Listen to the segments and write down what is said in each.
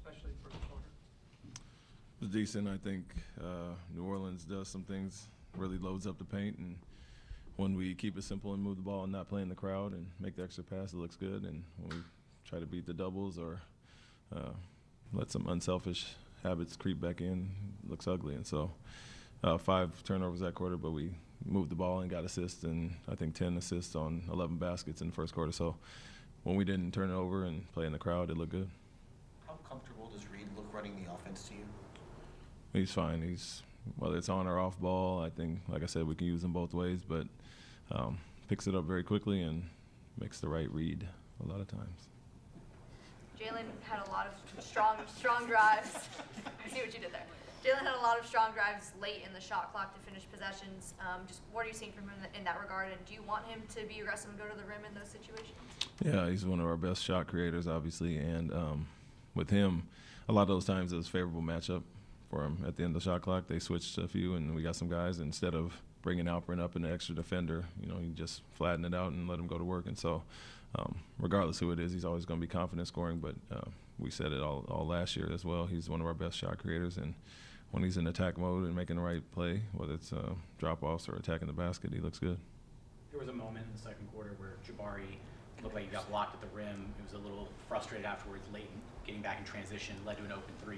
especially first quarter? It's decent. I think New Orleans does some things, really loads up the paint, and when we keep it simple and move the ball and not play in the crowd and make the extra pass, it looks good. And when we try to beat the doubles or let some unselfish habits creep back in, it looks ugly. And so 5 turnovers that quarter, but we moved the ball and got assists, and I think 10 assists on 11 baskets in the first quarter. So when we didn't turn it over and play in the crowd, it looked good. How comfortable does Reed look running the offense to you? He's fine. Whether it's on or off ball, I think, like I said, we can use him both ways, but picks it up very quickly and makes the right read a lot of times. Jalen had a lot of strong drives. I see what you did there. Jalen had a lot of strong drives late in the shot clock to finish possessions. Just what are you seeing from him in that regard, and do you want him to be aggressive and go to the rim in those situations? Yeah, he's one of our best shot creators, obviously, and with him, a lot of those times it was a favorable matchup for him. At the end of the shot clock, they switched a few, and we got some guys, and instead of bringing Alperin up an extra defender, you just flatten it out and let him go to work. And so regardless who it is, he's always going to be confident scoring, but we said it all last year as well. He's one of our best shot creators, and when he's in attack mode and making the right play, whether it's drop-offs or attacking the basket, he looks good. There was a moment in the second quarter where Jabari looked like he got blocked at the rim. He was a little frustrated afterwards, late in getting back in transition, led to an open 3.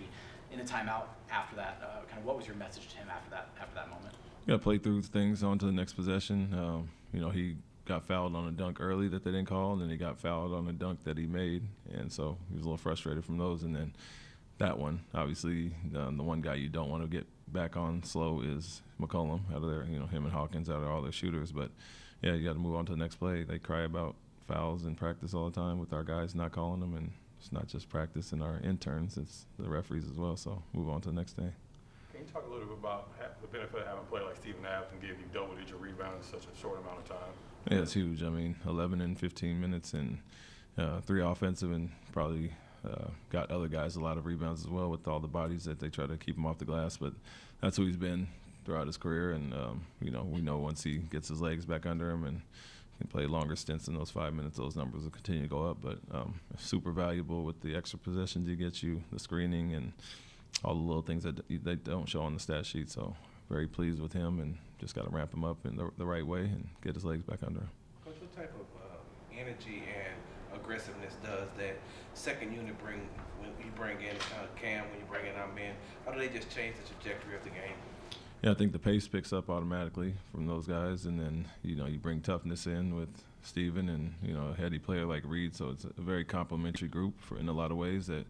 In the timeout after that, kind of what was your message to him after that moment? You got to play through things on to the next possession. He got fouled on a dunk early that they didn't call, and then he got fouled on a dunk that he made, and so he was a little frustrated from those. And then that one, obviously, the one guy you don't want to get back on slow is McCollum out of there. Him and Hawkins out of all their shooters. But yeah, you got to move on to the next play. They cry about fouls in practice all the time with our guys not calling them, and it's not just practice and our interns, it's the referees as well. So move on to the next day. Can you talk a little bit about the benefit of having a player like Steven Adams and give you double-digit rebounds in such a short amount of time? Yeah, it's huge. 11 and 15 minutes and 3 offensive, and probably got other guys a lot of rebounds as well with all the bodies that they try to keep him off the glass. But that's who he's been throughout his career, and we know once he gets his legs back under him and can play longer stints in those 5 minutes, those numbers will continue to go up. But super valuable with the extra possessions he gets you, the screening, and all the little things that they don't show on the stat sheet. So very pleased with him, and just got to ramp him up in the right way and get his legs back under him. Coach, what type of energy and aggressiveness does that second unit bring when you bring in Cam, when you bring in Amen? How do they just change the trajectory of the game? Yeah, I think the pace picks up automatically from those guys, and then you bring toughness in with Steven and a heady player like Reed. So it's a very complementary group in a lot of ways. That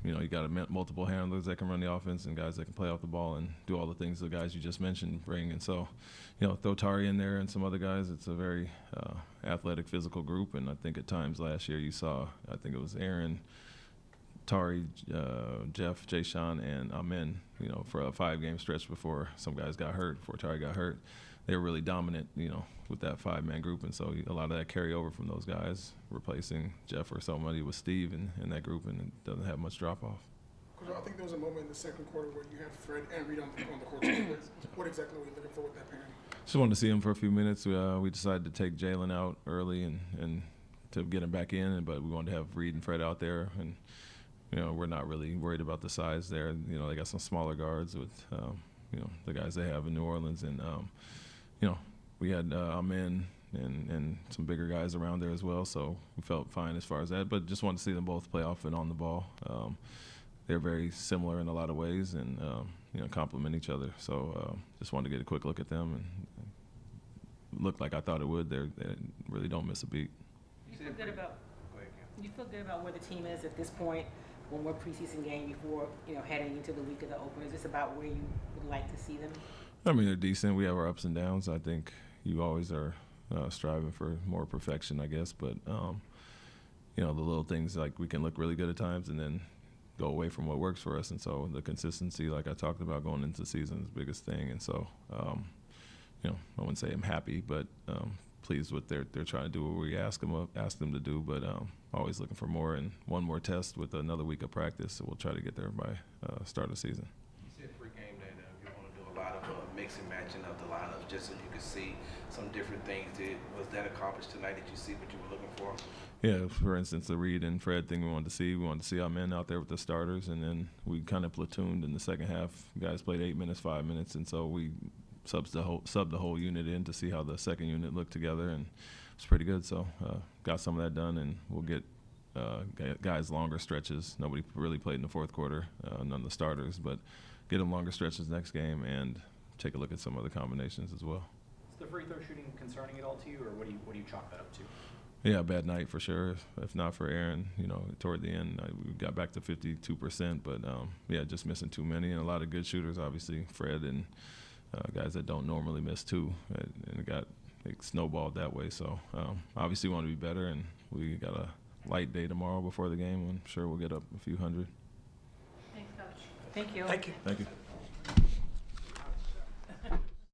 you got multiple handlers that can run the offense and guys that can play off the ball and do all the things the guys you just mentioned bring. And so throw Tari in there and some other guys. It's a very athletic, physical group. And I think at times last year you saw, I think it was Aaron, Tari, Jeff, Jay Sean, and Amen, for a 5-game stretch before some guys got hurt, before Tari got hurt. They were really dominant, with that 5-man group. And so a lot of that carry over from those guys, replacing Jeff or somebody with Steve in that group, and it doesn't have much drop-off. Coach, I think there was a moment in the second quarter where you had Fred and Reed on the court together. What exactly were you looking for with that pairing? Just wanted to see him for a few minutes. We decided to take Jalen out early and to get him back in, but we wanted to have Reed and Fred out there. And we're not really worried about the size there. They got some smaller guards with, the guys they have in New Orleans. And, we had Amen and some bigger guys around there as well. So we felt fine as far as that. But just wanted to see them both play off and on the ball. They're very similar in a lot of ways and, complement each other. So just wanted to get a quick look at them, and it looked like I thought it would. They really don't miss a beat. You feel good about where the team is at this point? One more preseason game before heading into the week of the opener. Is this about where you would like to see them? They're decent. We have our ups and downs. I think you always are striving for more perfection, I guess. But the little things, like we can look really good at times and then go away from what works for us. And so the consistency, like I talked about going into the season, is the biggest thing. And so I wouldn't say I'm happy, but pleased with they're trying to do what we ask them to do, but always looking for more, and one more test with another week of practice. So we'll try to get there by start of the season. You said pre-game that you want to do a lot of mix and matching of the lineups just so you could see some different things. Was that accomplished tonight? Did you see what you were looking for? Yeah, for instance, the Reed and Fred thing we wanted to see our men out there with the starters, and then we kind of platooned in the second half. Guys played 8 minutes, 5 minutes, and so we subbed the whole unit in to see how the second unit looked together, and it was pretty good. So got some of that done, and we'll get guys longer stretches. Nobody really played in the fourth quarter, none of the starters, but get them longer stretches next game and take a look at some other combinations as well. Is the free throw shooting concerning at all to you, or what do you chalk that up to? Yeah, bad night for sure. If not for Aaron, toward the end, we got back to 52%, but yeah, just missing too many, and a lot of good shooters, obviously, Fred and guys that don't normally miss too, and it snowballed that way. So obviously we want to be better, and we got a light day tomorrow before the game. I'm sure we'll get up a few hundred. Thanks, Coach. Thank you. Thank you. Thank you.